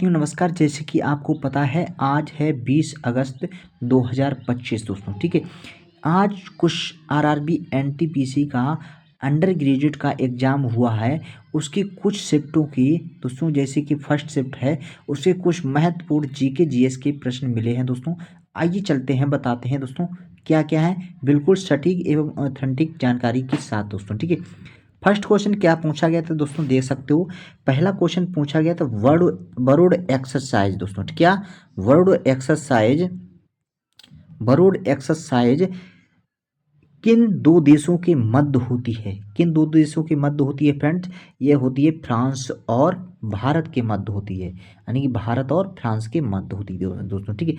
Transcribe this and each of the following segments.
साथियों नमस्कार। जैसे कि आपको पता है आज है 20 अगस्त 2025 दोस्तों, ठीक है। आज कुछ आरआरबी एनटीपीसी का अंडर ग्रेजुएट का एग्ज़ाम हुआ है। उसकी कुछ शिफ्टों की दोस्तों, जैसे कि फर्स्ट शिफ्ट है, उससे कुछ महत्वपूर्ण जीके जीएस के प्रश्न मिले हैं दोस्तों। आइए चलते हैं, बताते हैं दोस्तों क्या क्या है, बिल्कुल सटीक एवं ऑथेंटिक जानकारी के साथ दोस्तों, ठीक है। फर्स्ट क्वेश्चन क्या पूछा गया था दोस्तों, देख सकते हो। पहला क्वेश्चन पूछा गया था वर्ड एक्सरसाइज दोस्तों, क्या वर्ड एक्सरसाइज किन दो देशों के मध्य होती है? किन दो देशों के मध्य होती है फ्रेंड्स? ये होती है फ्रांस और भारत के मध्य होती है, यानी कि भारत और फ्रांस के मध्य होती है दोस्तों, ठीक है।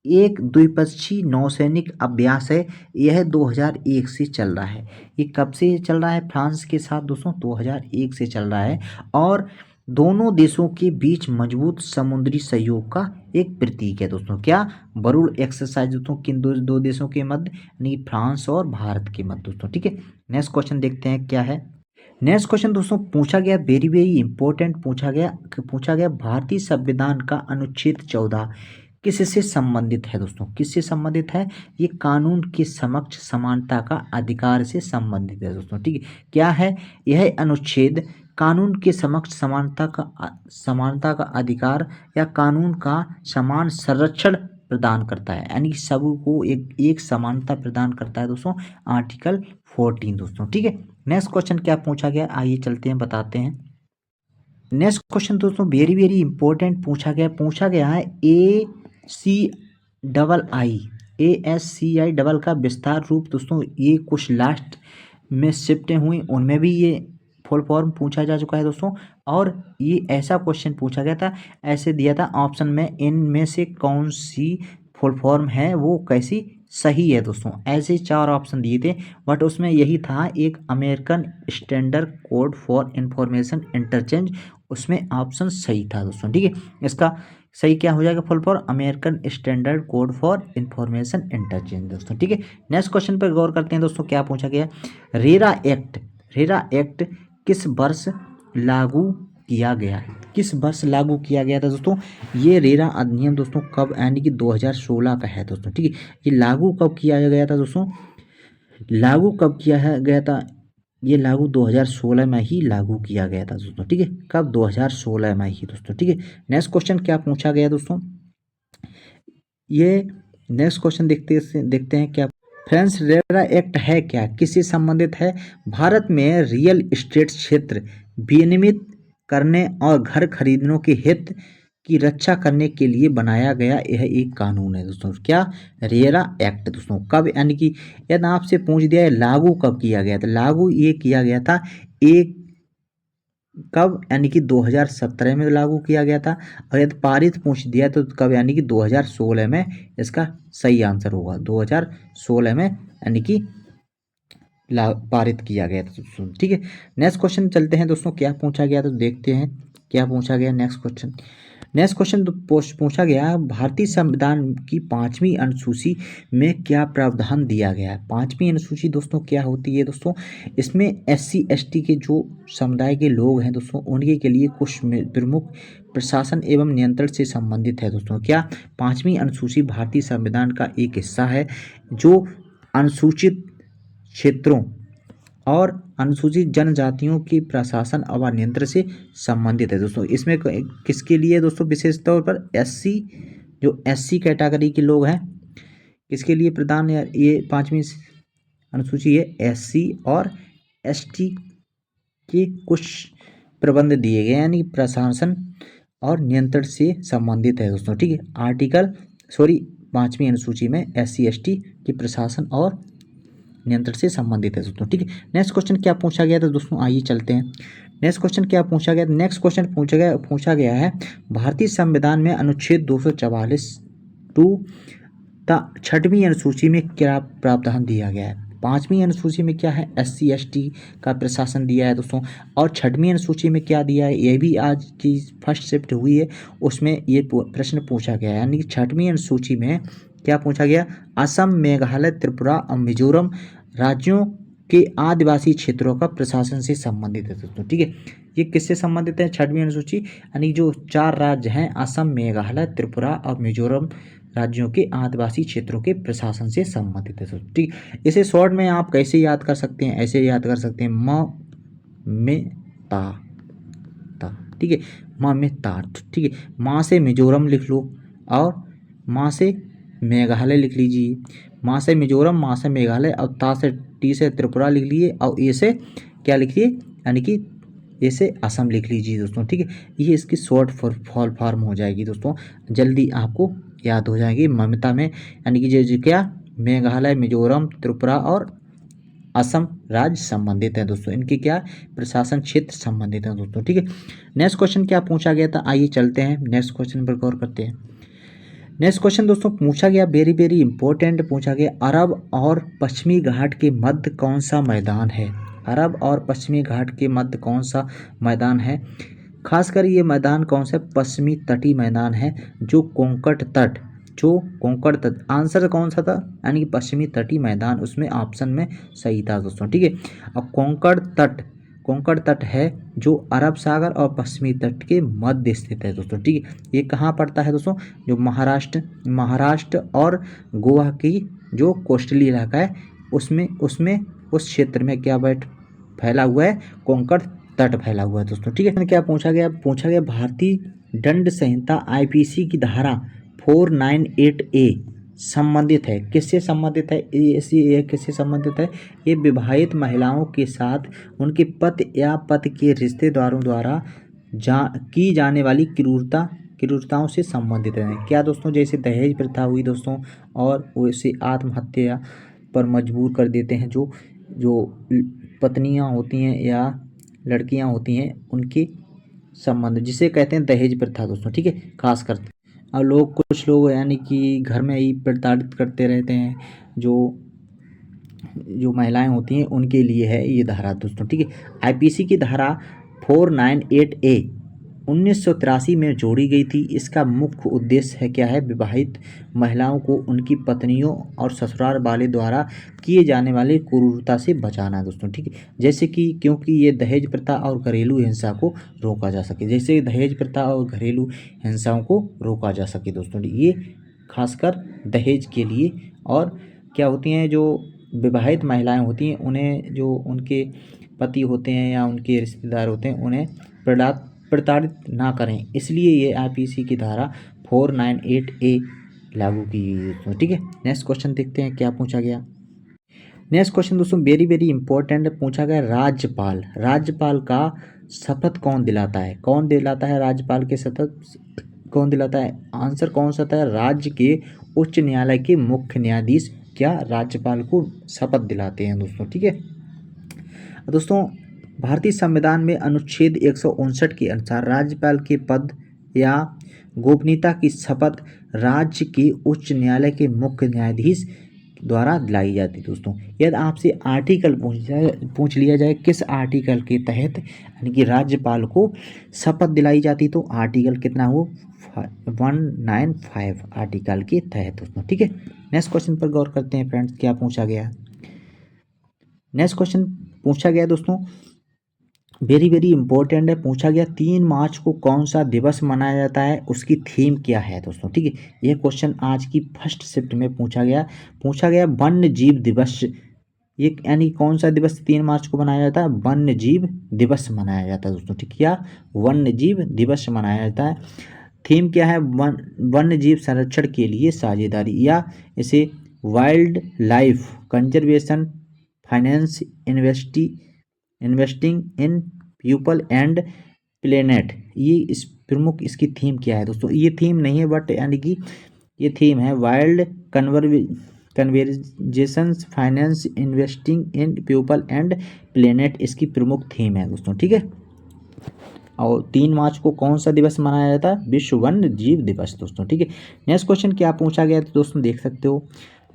एक द्विपक्षीय नौसैनिक अभ्यास है, यह 2001 से चल रहा है। ये कब से चल रहा है फ्रांस के साथ दोस्तों? 2001 से चल रहा है और दोनों देशों के बीच मजबूत समुद्री सहयोग का एक प्रतीक है दोस्तों। क्या? वरुण एक्सरसाइज दोस्तों किन दो देशों के मध्य, यानी फ्रांस और भारत के मध्य दोस्तों, ठीक है। नेक्स्ट क्वेश्चन देखते हैं क्या है। नेक्स्ट क्वेश्चन दोस्तों पूछा गया, वेरी वेरी इंपॉर्टेंट पूछा गया भारतीय संविधान का अनुच्छेद 14 किससे संबंधित है दोस्तों? किससे संबंधित है? ये कानून के समक्ष समानता का अधिकार से संबंधित है दोस्तों, ठीक है। क्या है यह अनुच्छेद? कानून के समक्ष समानता का अधिकार या कानून का समान संरक्षण प्रदान करता है, यानी सबको एक समानता प्रदान करता है दोस्तों। आर्टिकल 14 दोस्तों, ठीक है। नेक्स्ट क्वेश्चन क्या पूछा गया, आइए चलते हैं, बताते हैं। नेक्स्ट क्वेश्चन दोस्तों वेरी वेरी इंपॉर्टेंट पूछा गया है ASCII डबल का विस्तार रूप दोस्तों। ये कुछ लास्ट में शिफ्टें हुई, उनमें भी ये फुल फॉर्म पूछा जा चुका है दोस्तों। और ये ऐसा क्वेश्चन पूछा गया था, ऐसे दिया था ऑप्शन में, इनमें से कौन सी फुल फॉर्म है वो कैसी सही है दोस्तों। ऐसे 4 ऑप्शन दिए थे, बट उसमें यही था एक American standard code for information interchange, उसमें ऑप्शन सही था दोस्तों, ठीक है। इसका सही क्या हो जाएगा full form? American standard code for information interchange दोस्तों, ठीक है। नेक्स्ट क्वेश्चन पर गौर करते हैं दोस्तों, क्या पूछा गया। रेरा एक्ट किस वर्ष लागू किया गया? किस वर्ष लागू किया गया था दोस्तों? ये रेरा अधिनियम दोस्तों कब, यानी कि 2016 का है दोस्तों, ठीक है। ये लागू कब किया गया था दोस्तों? लागू कब किया गया था? ये लागू 2016 में ही लागू किया गया था दोस्तों, ठीक है। कब? 2016 में ही दोस्तों, ठीक है। नेक्स्ट क्वेश्चन क्या पूछा गया दोस्तों, ये नेक्स्ट क्वेश्चन देखते हैं क्या। फ्रेंड्स रेरा एक्ट है क्या, किससे संबंधित है? भारत में रियल एस्टेट क्षेत्र विनियमित करने और घर खरीदने के हित की रक्षा करने के लिए बनाया गया यह एक कानून है दोस्तों। क्या? रेरा एक्ट दोस्तों। कब, यानी कि यदि आपसे पूछ दिया है लागू कब किया गया था, लागू ये किया गया था एक कब, यानी कि 2017 में लागू किया गया था। और यदि पारित पूछ दिया तो कब, यानी कि 2016 में इसका सही आंसर होगा। 2016 में यानी कि पारित किया गया था दोस्तों, ठीक है। नेक्स्ट क्वेश्चन चलते हैं दोस्तों, क्या पूछा गया तो देखते हैं क्या पूछा गया। नेक्स्ट क्वेश्चन तो पूछा गया भारतीय संविधान की 5वीं अनुसूची में क्या प्रावधान दिया गया है? 5वीं अनुसूची दोस्तों क्या होती है दोस्तों? इसमें SC ST के जो समुदाय के लोग हैं दोस्तों, उनके के लिए कुछ प्रमुख प्रशासन एवं नियंत्रण से संबंधित है दोस्तों। क्या? 5वीं अनुसूची भारतीय संविधान का एक हिस्सा है जो अनुसूचित क्षेत्रों और अनुसूचित जनजातियों की प्रशासन और नियंत्रण से संबंधित है दोस्तों। इसमें किसके लिए दोस्तों? विशेष तौर पर जो SC कैटेगरी के लोग हैं, किसके लिए प्रदान ये 5वीं अनुसूची है? SC और ST के कुछ प्रबंध दिए गए, यानी प्रशासन और नियंत्रण से संबंधित है दोस्तों, ठीक है। 5वीं अनुसूची में SC ST के प्रशासन और नियंत्रण से संबंधित है दोस्तों, ठीक है। नेक्स्ट क्वेश्चन क्या पूछा गया था दोस्तों, आइए चलते हैं। नेक्स्ट क्वेश्चन क्या पूछा गया। नेक्स्ट क्वेश्चन पूछा गया है भारतीय संविधान में अनुच्छेद 244 6वीं अनुसूची में क्या प्रावधान दिया गया है? 5वीं अनुसूची में क्या है? SC ST का प्रशासन दिया है दोस्तों। और 6वीं अनुसूची में क्या दिया है? ये भी आज की फर्स्ट शिफ्ट हुई है, उसमें ये प्रश्न पूछा गया है, यानी कि 6वीं अनुसूची में क्या पूछा गया? असम, मेघालय, त्रिपुरा और मिजोरम राज्यों के आदिवासी क्षेत्रों का प्रशासन से संबंधित है दोस्तों। ठीक है, ये किससे संबंधित है? छठवीं अनुसूची यानी जो 4 राज्य हैं असम, मेघालय, त्रिपुरा और मिजोरम राज्यों के आदिवासी क्षेत्रों के प्रशासन से संबंधित है दोस्तों। ठीक, इसे शॉर्ट में आप कैसे याद कर सकते हैं? ऐसे याद कर सकते हैं म में ता ता। ठीक है, माँ में तात। ठीक है, माँ से मिजोरम लिख लो और माँ से मेघालय लिख लीजिए। माँ से मिजोरम, माँ से मेघालय और ता से टी से त्रिपुरा लिख लीजिए और ए से क्या लिखिए, यानी कि ए से असम लिख लीजिए दोस्तों। ठीक है, ये इसकी शॉर्ट फॉर्म हो जाएगी दोस्तों, जल्दी आपको याद हो जाएगी। ममता में यानी कि जो क्या मेघालय, मिजोरम, त्रिपुरा और असम राज्य संबंधित हैं दोस्तों, इनके क्या प्रशासन क्षेत्र संबंधित हैं दोस्तों। ठीक है, नेक्स्ट क्वेश्चन क्या पूछा गया था, आइए चलते हैं नेक्स्ट क्वेश्चन पर गौर करते हैं। नेक्स्ट क्वेश्चन दोस्तों पूछा गया, वेरी वेरी इंपॉर्टेंट पूछा गया, अरब और पश्चिमी घाट के मध्य कौन सा मैदान है? अरब और पश्चिमी घाट के मध्य कौन सा मैदान है? खासकर ये मैदान कौन सा? पश्चिमी तटीय मैदान है, जो कोंकण तट, जो कोंकण तट, आंसर कौन सा था? यानी कि पश्चिमी तटीय मैदान, उसमें ऑप्शन में सही था दोस्तों। ठीक है, अब कोंकण तट है जो अरब सागर और पश्चिमी तट के मध्य स्थित है दोस्तों। ठीक है, ये कहाँ पड़ता है दोस्तों? जो महाराष्ट्र और गोवा की जो कोस्टली इलाका है उसमें उस क्षेत्र में क्या फैला हुआ है? कोंकण तट फैला हुआ है दोस्तों। ठीक है, क्या पूछा गया? पूछा गया भारतीय दंड संहिता आईपीसी की धारा 498A संबंधित है, किससे संबंधित है? ये किससे संबंधित है? ये विवाहित महिलाओं के साथ उनके पति या पति के रिश्तेदारों द्वारा की जाने वाली क्रूरताओं से संबंधित है। क्या दोस्तों? जैसे दहेज प्रथा हुई दोस्तों, और वैसे आत्महत्या पर मजबूर कर देते हैं जो पत्नियां होती हैं या लड़कियां होती हैं, उनके संबंध, जिसे कहते हैं दहेज प्रथा दोस्तों। ठीक है, खास कर और कुछ लोग यानी कि घर में ही प्रताड़ित करते रहते हैं, जो महिलाएं होती हैं उनके लिए है ये धारा दोस्तों। ठीक है, आईपीसी की धारा 498A 1983 में जोड़ी गई थी। इसका मुख्य उद्देश्य है क्या है? विवाहित महिलाओं को उनकी पत्नियों और ससुराल वाले द्वारा किए जाने वाले क्रूरता से बचाना दोस्तों। ठीक है, जैसे कि क्योंकि ये दहेज प्रथा और घरेलू हिंसा को रोका जा सके, जैसे दहेज प्रथा और घरेलू हिंसाओं को रोका जा सके दोस्तों। ये खासकर दहेज के लिए, और क्या होती हैं जो विवाहित महिलाएं होती हैं, उन्हें जो उनके पति होते हैं या उनके रिश्तेदार होते हैं उन्हें प्रताड़ित ना करें, इसलिए ये आईपीसी की धारा 498A लागू की गई दोस्तों। ठीक है, नेक्स्ट क्वेश्चन देखते हैं क्या पूछा गया। नेक्स्ट क्वेश्चन दोस्तों वेरी वेरी इंपॉर्टेंट पूछा गया, राज्यपाल का शपथ कौन दिलाता है? कौन दिलाता है राज्यपाल के शपथ? कौन दिलाता है? आंसर कौन सा था? राज्य के उच्च न्यायालय के मुख्य न्यायाधीश क्या राज्यपाल को शपथ दिलाते हैं दोस्तों। ठीक है दोस्तों, भारतीय संविधान में अनुच्छेद 159 के अनुसार राज्यपाल के पद या गोपनीयता की शपथ राज्य के उच्च न्यायालय के मुख्य न्यायाधीश द्वारा दिलाई जाती है दोस्तों। यदि आपसे आर्टिकल पूछ लिया जाए किस आर्टिकल के तहत यानी कि राज्यपाल को शपथ दिलाई जाती, तो आर्टिकल कितना हो 195 आर्टिकल के तहत दोस्तों। ठीक है, नेक्स्ट क्वेश्चन पर गौर करते हैं फ्रेंड्स, क्या पूछा गया। नेक्स्ट क्वेश्चन पूछा गया दोस्तों वेरी वेरी इंपॉर्टेंट है, पूछा गया 3 मार्च को कौन सा दिवस मनाया जाता है, उसकी थीम क्या है दोस्तों। ठीक है, यह क्वेश्चन आज की फर्स्ट शिफ्ट में पूछा गया वन्य जीव दिवस, ये यानी कौन सा दिवस 3 मार्च को मनाया जाता है? वन्य जीव दिवस मनाया जाता है दोस्तों। ठीक, क्या वन्य जीव दिवस मनाया जाता है। थीम क्या है? वन्य जीव संरक्षण के लिए साझेदारी, या इसे wild life conservation, finance, investing in people and planet, ये इस प्रमुख इसकी थीम क्या है दोस्तों। ये थीम नहीं है बट यानी कि ये थीम है wild conversations, finance, investing in people and planet, इसकी प्रमुख थीम है दोस्तों। ठीक है, और 3 मार्च को कौन सा दिवस मनाया जाता है? विश्व वन्य जीव दिवस दोस्तों। ठीक है, नेक्स्ट क्वेश्चन क्या पूछा गया तो दोस्तों देख सकते हो।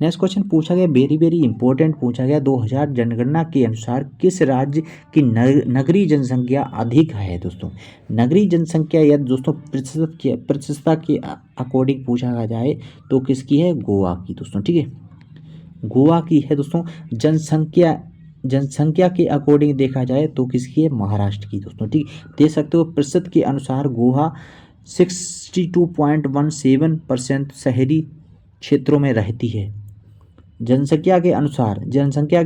नेक्स्ट क्वेश्चन पूछा गया वेरी वेरी इंपॉर्टेंट पूछा गया, 2000 जनगणना के अनुसार किस राज्य की नगरीय जनसंख्या अधिक है दोस्तों। नगरीय जनसंख्या यदि दोस्तों प्रतिशतता के अकॉर्डिंग पूछा जाए तो किसकी है? गोवा की दोस्तों। ठीक है, गोवा की है दोस्तों जनसंख्या जनसंख्या के अकॉर्डिंग देखा जाए तो किसकी है, महाराष्ट्र की दोस्तों। ठीक, देख सकते हो प्रतिशत के अनुसार गोवा 62.17% शहरी क्षेत्रों में रहती है। जनसंख्या के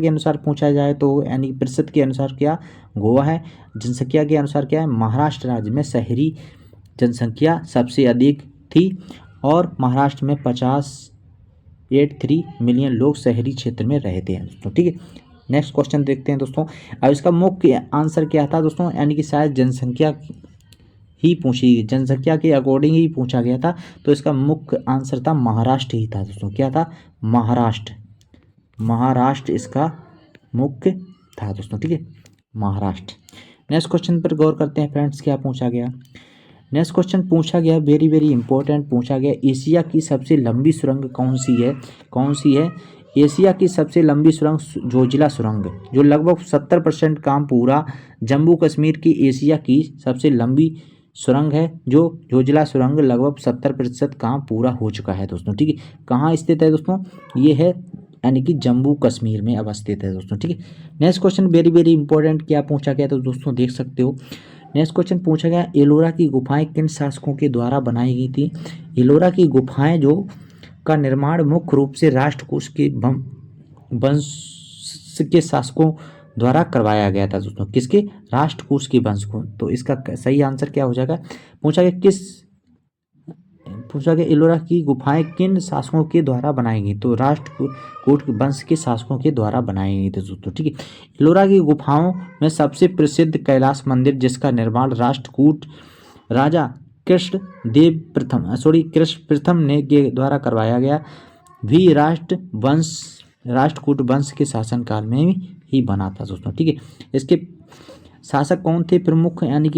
अनुसार पूछा जाए तो यानी प्रतिशत के अनुसार क्या गोवा है, जनसंख्या के अनुसार क्या है महाराष्ट्र राज्य में शहरी जनसंख्या सबसे अधिक थी और महाराष्ट्र में 53 मिलियन लोग शहरी क्षेत्र में रहते हैं दोस्तों। ठीक है, नेक्स्ट क्वेश्चन देखते हैं दोस्तों। अब इसका मुख्य आंसर क्या था दोस्तों, यानी कि शायद जनसंख्या ही पूछी, जनसंख्या के अकॉर्डिंग ही पूछा गया था, तो इसका मुख्य आंसर था महाराष्ट्र ही था दोस्तों। क्या था, महाराष्ट्र इसका मुख्य था दोस्तों। ठीक है, महाराष्ट्र। नेक्स्ट क्वेश्चन पर गौर करते हैं फ्रेंड्स, क्या पूछा गया। नेक्स्ट क्वेश्चन पूछा गया, वेरी वेरी इंपॉर्टेंट पूछा गया, एशिया की सबसे लंबी सुरंग कौन सी है। एशिया की सबसे लंबी सुरंग जोजिला सुरंग, जो लगभग 70% काम पूरा जम्मू कश्मीर की एशिया की सबसे लंबी सुरंग है, जो जोजिला सुरंग लगभग 70% काम पूरा हो चुका है दोस्तों। ठीक है, कहाँ स्थित है दोस्तों, ये है यानी कि जम्मू कश्मीर में अवस्थित है दोस्तों। ठीक है, next question very very important क्या पूछा गया तो दोस्तों देख सकते हो। नेक्स्ट क्वेश्चन पूछा गया, एलोरा की गुफाएं किन शासकों के द्वारा बनाई गई थी। एलोरा की गुफाएं जो का निर्माण मुख्य रूप से राष्ट्रकूट के वंश के शासकों द्वारा करवाया गया था दोस्तों। किसके, राष्ट्रकूट के वंश को। तो इसका सही आंसर क्या हो जाएगा, पूछा गया एलोरा की गुफाएं किन शासकों के द्वारा बनाई गई, तो राष्ट्रकूट वंश के शासकों के द्वारा बनाई गई थी दोस्तों। ठीक है, एलोरा की गुफाओं में सबसे प्रसिद्ध कैलाश मंदिर, जिसका निर्माण राष्ट्रकूट राजा कृष्ण प्रथम ने के द्वारा करवाया गया, भी राष्ट्रकूट वंश के शासनकाल में ही बना था दोस्तों। ठीक है, इसके शासक कौन थे, प्रमुख यानी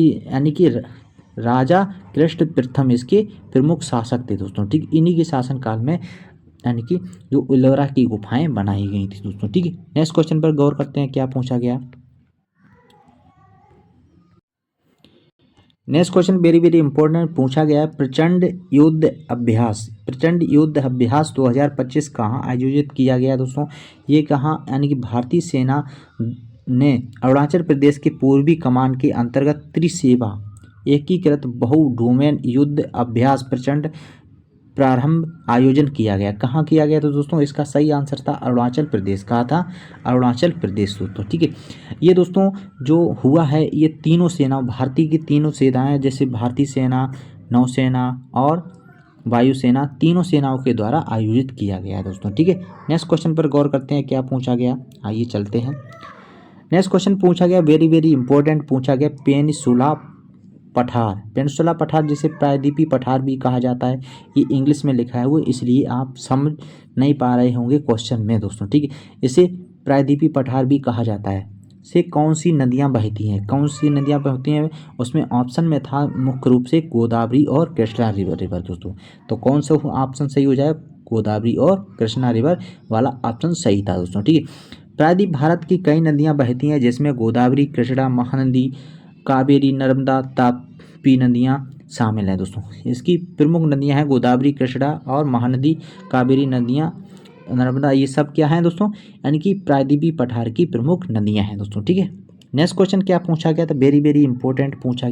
कि राजा कृष्ण प्रथम इसके प्रमुख शासक थे दोस्तों। ठीक, इन्हीं के शासनकाल में यानी कि जो एलोरा की गुफाएं बनाई गई थी दोस्तों। ठीक है, नेक्स्ट क्वेश्चन पर गौर करते हैं, क्या पूछा गया। Next question very very important पूछा गया है, प्रचंड युद्ध अभ्यास 2025 कहाँ आयोजित किया गया दोस्तों। ये कहाँ, यानी कि भारतीय सेना ने अरुणाचल प्रदेश के पूर्वी कमान के अंतर्गत त्रिसेवा एकीकृत बहु डोमेन युद्ध अभ्यास प्रचंड प्रारंभ आयोजन किया गया। कहाँ किया गया तो दोस्तों इसका सही आंसर था अरुणाचल प्रदेश। कहा था, अरुणाचल प्रदेश दोस्तों। ठीक है, ये दोस्तों जो हुआ है, ये तीनों सेना, भारतीय की तीनों सेनाएं, जैसे भारतीय सेना, नौसेना और वायुसेना, तीनों सेनाओं के द्वारा आयोजित किया गया है दोस्तों। ठीक है, नेक्स्ट क्वेश्चन पर गौर करते हैं, क्या पूछा गया, आइए चलते हैं। नेक्स्ट क्वेश्चन पूछा गया, वेरी वेरी इंपॉर्टेंट पूछा गया, पेनिनसुला पठार जिसे प्रायद्वीपीय पठार भी कहा जाता है, ये इंग्लिश में लिखा है वो, इसलिए आप समझ नहीं पा रहे होंगे क्वेश्चन में दोस्तों। ठीक है, इसे प्रायद्वीपीय पठार भी कहा जाता है। से कौन सी नदियां बहती हैं, उसमें ऑप्शन में था मुख्य रूप से गोदावरी और कृष्णा रिवर दोस्तों। तो कौन सा ऑप्शन सही हो जाए, गोदावरी और कृष्णा रिवर वाला ऑप्शन सही था दोस्तों। ठीक है, प्रायद्वीप भारत की कई नदियां बहती हैं, जिसमें गोदावरी, कृष्णा, महानदी, कावेरी, नर्मदा, ताप्ती नदियाँ शामिल हैं दोस्तों। इसकी प्रमुख नदियाँ हैं गोदावरी, कृष्णा और महानदी, कावेरी, नदियाँ, नर्मदा, ये सब क्या हैं दोस्तों, यानी कि प्रायद्वीपीय पठार की प्रमुख नदियाँ हैं दोस्तों। ठीक है, नेक्स्ट क्वेश्चन क्या पूछा गया था, वेरी वेरी इंपॉर्टेंट पूछा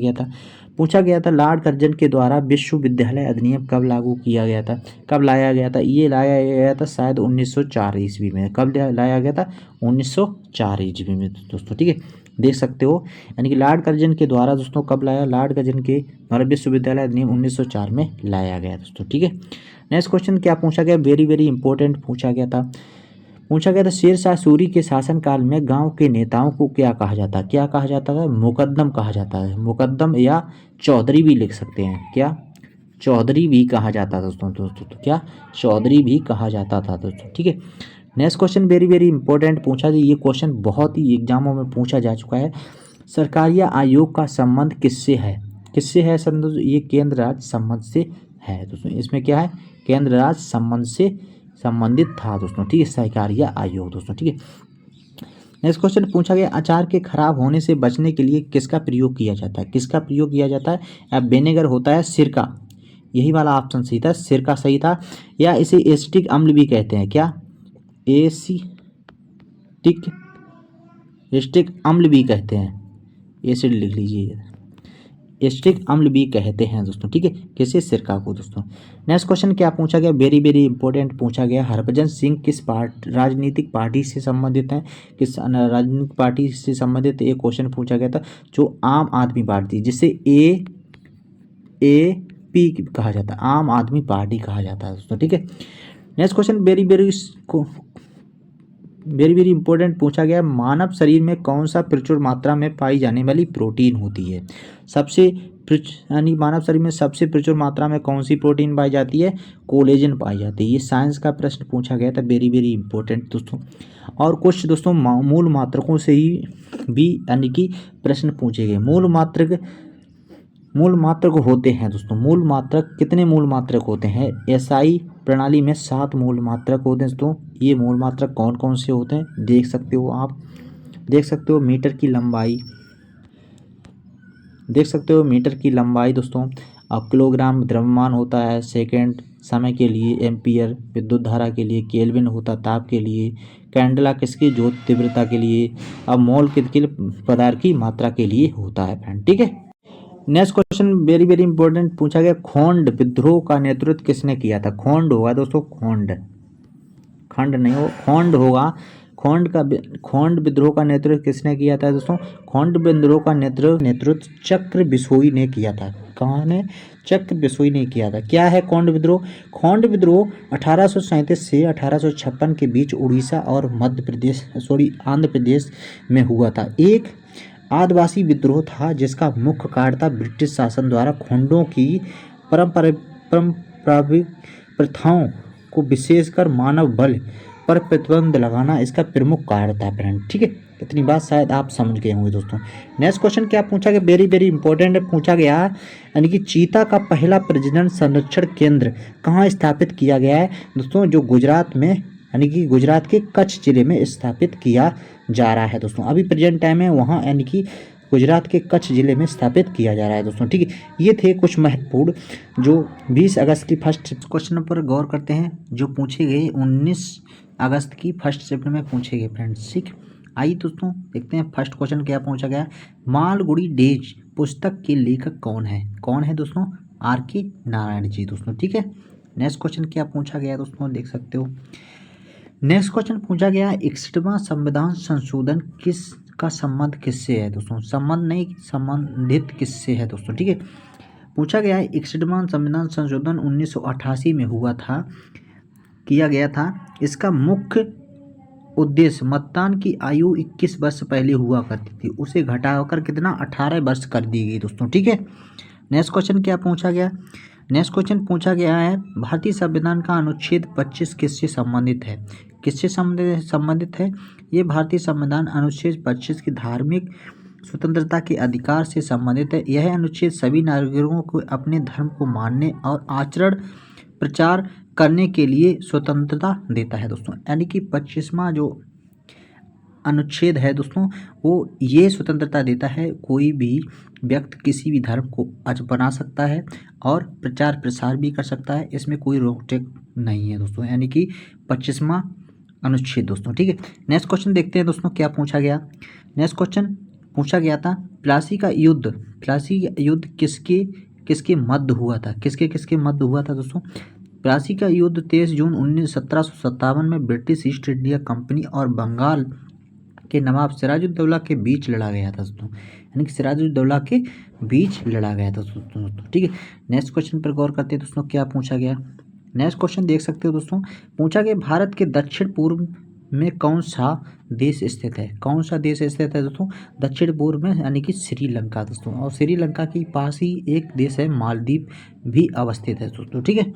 गया था लॉर्ड कर्जन के द्वारा विश्वविद्यालय अधिनियम कब लागू किया गया था, कब लाया गया था। ये लाया गया था शायद 1904 ईस्वी में। कब लाया गया था, 1904 ईस्वी में दोस्तों। ठीक है, देख सकते हो, यानी कि लॉर्ड कर्जन के द्वारा दोस्तों कब लाया, लॉर्ड कर्जन के द्वारा विश्वविद्यालय अधिनियम 1904 में लाया गया दोस्तों। ठीक है, नेक्स्ट क्वेश्चन क्या पूछा गया, वेरी वेरी इंपॉर्टेंट पूछा गया था शेरशाह सूरी के शासनकाल में गांव के नेताओं को क्या कहा जाता था, मुकद्दम कहा जाता है, मुकद्दम या चौधरी भी लिख सकते हैं, क्या चौधरी भी कहा जाता था दोस्तों। तो क्या चौधरी भी कहा जाता था दोस्तों। ठीक है, next question very very important पूछा जी, ये क्वेश्चन बहुत ही एग्जामों में पूछा जा चुका है, सरकारिया आयोग का संबंध किससे है संबंध, ये केंद्र राज्य संबंध से है दोस्तों। इसमें क्या है, केंद्र राज्य संबंध से संबंधित था दोस्तों। ठीक है, सरकारिया आयोग दोस्तों। ठीक है, नेक्स्ट क्वेश्चन पूछा गया, अचार के खराब होने से बचने के लिए किसका प्रयोग किया जाता है, अब विनेगर होता है, सिरका, यही वाला ऑप्शन सही था, सिरका सही था, या इसे एसिटिक अम्ल भी कहते हैं, क्या एसिटिक एसिटिक अम्ल भी कहते हैं, एसिड लिख लीजिए, एसिटिक अम्ल भी कहते हैं दोस्तों, ठीक है, किसे, सिरका को दोस्तों। नेक्स्ट क्वेश्चन क्या पूछा गया, वेरी वेरी इंपॉर्टेंट पूछा गया, हरभजन सिंह किस राजनीतिक पार्टी से संबंधित हैं, किस राजनीतिक पार्टी से संबंधित, एक क्वेश्चन पूछा गया था, जो आम आदमी पार्टी, जिसे AAP कहा जाता है, आम आदमी पार्टी कहा जाता है दोस्तों, ठीक है। Next question very very important पूछा गया, मानव शरीर में कौन सा प्रचुर मात्रा में पाई जाने वाली प्रोटीन होती है, यानी मानव शरीर में सबसे प्रचुर मात्रा में कौन सी प्रोटीन पाई जाती है, कोलेजन पाई जाती है। ये साइंस का प्रश्न पूछा गया था, वेरी वेरी इंपॉर्टेंट दोस्तों। और कुछ दोस्तों मूल मात्रकों से ही भी यानी कि प्रश्न पूछे गए। मूल मात्रक होते हैं दोस्तों, मूल मात्रक कितने मूल मात्रक होते हैं, SI प्रणाली में 7 मूल मात्रक होते हैं दोस्तों। ये मूल मात्रक कौन कौन से होते हैं देख सकते हो आप, देख सकते हो मीटर की लंबाई, देख सकते हो मीटर की लंबाई दोस्तों, अब किलोग्राम द्रव्यमान होता है, सेकंड समय के लिए, एम्पियर विद्युत धारा के लिए, केल्विन होता ताप के लिए, कैंडला किसकी, ज्योत तीव्रता के लिए, अब मोल किसके पदार्थ की मात्रा के लिए होता है फ्रेंड, ठीक है। Next question very very important पूछा गया, खोंड विद्रोह का नेतृत्व किसने किया था, खोंड होगा दोस्तों, खोंड, खंड नहीं हो, खोंड होगा, खोंड विद्रोह का नेतृत्व किसने किया था दोस्तों, खोंड विद्रोह का नेतृत्व चक्र बिसोई ने किया था। कहाँ ने, चक्र बिसोई ने किया था। क्या है खोंड विद्रोह, खोंड विद्रोह 1837 से 1856 के बीच उड़ीसा और आंध्र प्रदेश में हुआ था। एक आदिवासी विद्रोह था जिसका मुख्य कारण था ब्रिटिश शासन द्वारा खोंडों की परंपरागत प्रथाओं को विशेषकर मानव बल पर प्रतिबंध लगाना इसका प्रमुख कारण था फ्रेंड, ठीक है। इतनी बात शायद आप समझ गए होंगे दोस्तों। नेक्स्ट क्वेश्चन क्या पूछा गया, वेरी वेरी इंपॉर्टेंट पूछा गया, यानी कि चीता का पहला प्रजनन संरक्षण केंद्र कहाँ स्थापित किया गया है दोस्तों, जो गुजरात में, यानी कि गुजरात के कच्छ जिले में स्थापित किया जा रहा है दोस्तों। अभी प्रेजेंट टाइम में वहाँ यानी कि गुजरात के कच्छ जिले में स्थापित किया जा रहा है दोस्तों, ठीक है। ये थे कुछ महत्वपूर्ण जो 20 अगस्त की फर्स्ट क्वेश्चन पर गौर करते हैं, जो पूछे गए 19 अगस्त की फर्स्ट शिफ्ट में पूछे गए फ्रेंड्स, ठीक। आइए दोस्तों देखते हैं फर्स्ट क्वेश्चन क्या पूछा गया, मालगुड़ी डेज पुस्तक के लेखक कौन है दोस्तों, RK नारायण जी दोस्तों, ठीक है। नेक्स्ट क्वेश्चन क्या पूछा गया दोस्तों, देख सकते हो। नेक्स्ट क्वेश्चन पूछा गया, 61वां संविधान संशोधन का संबंध किससे है दोस्तों, संबंध नहीं, संबंधित किससे है दोस्तों, ठीक है। पूछा गया है 61वां संविधान संशोधन 1988 में किया गया था। इसका मुख्य उद्देश्य मतदान की आयु 21 वर्ष पहले हुआ करती थी, उसे घटाकर कितना 18 वर्ष कर दी गई दोस्तों, ठीक है। नेक्स्ट क्वेश्चन क्या पूछा गया, नेक्स्ट क्वेश्चन पूछा गया है, भारतीय संविधान का अनुच्छेद 25 किससे संबंधित है, किससे संबंधित है, ये भारतीय संविधान अनुच्छेद 25 की धार्मिक स्वतंत्रता के अधिकार से संबंधित है। यह अनुच्छेद सभी नागरिकों को अपने धर्म को मानने और आचरण प्रचार करने के लिए स्वतंत्रता देता है दोस्तों, यानी कि 25वां जो अनुच्छेद है दोस्तों, वो ये स्वतंत्रता देता है, कोई भी व्यक्ति किसी भी धर्म को अपना सकता है और प्रचार प्रसार भी कर सकता है, इसमें कोई रोक टोक नहीं है दोस्तों, यानी कि 25वां अनुच्छेद दोस्तों, ठीक है। नेक्स्ट क्वेश्चन देखते हैं दोस्तों क्या पूछा गया। नेक्स्ट क्वेश्चन पूछा गया था, प्लासी का युद्ध किसके मध्य हुआ था, किसके मध्य हुआ था दोस्तों। प्लासी का युद्ध 23 जून 1757 में ब्रिटिश ईस्ट इंडिया कंपनी और बंगाल के नवाब सिराजुद्दौला के बीच लड़ा गया था दोस्तों, यानी कि सिराजुद्दौला के बीच लड़ा गया था दोस्तों, ठीक है। नेक्स्ट क्वेश्चन पर गौर करते हैं दोस्तों क्या पूछा गया। नेक्स्ट क्वेश्चन देख सकते हो दोस्तों, पूछा गया भारत के दक्षिण पूर्व में कौन सा देश स्थित है, कौन सा देश स्थित है दोस्तों, दक्षिण पूर्व में, यानी कि श्रीलंका दोस्तों, और श्रीलंका के पास ही एक देश है मालदीव भी अवस्थित है दोस्तों, ठीक है।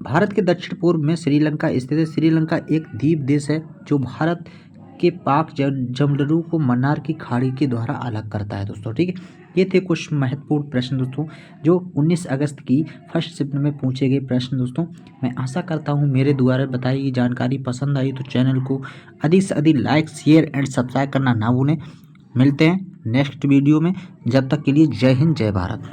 भारत के दक्षिण पूर्व में श्रीलंका स्थित है। श्रीलंका एक द्वीप देश है जो भारत के पाक जमडरू को मन्नार की खाड़ी के द्वारा अलग करता है दोस्तों, ठीक है। ये थे कुछ महत्वपूर्ण प्रश्न दोस्तों जो 19 अगस्त की फर्स्ट शिफ्ट में पूछे गए प्रश्न दोस्तों। मैं आशा करता हूँ मेरे द्वारा बताई गई जानकारी पसंद आई तो चैनल को अधिक से अधिक लाइक शेयर एंड सब्सक्राइब करना ना भूलें। मिलते हैं नेक्स्ट वीडियो में, जब तक के लिए जय हिंद जय भारत।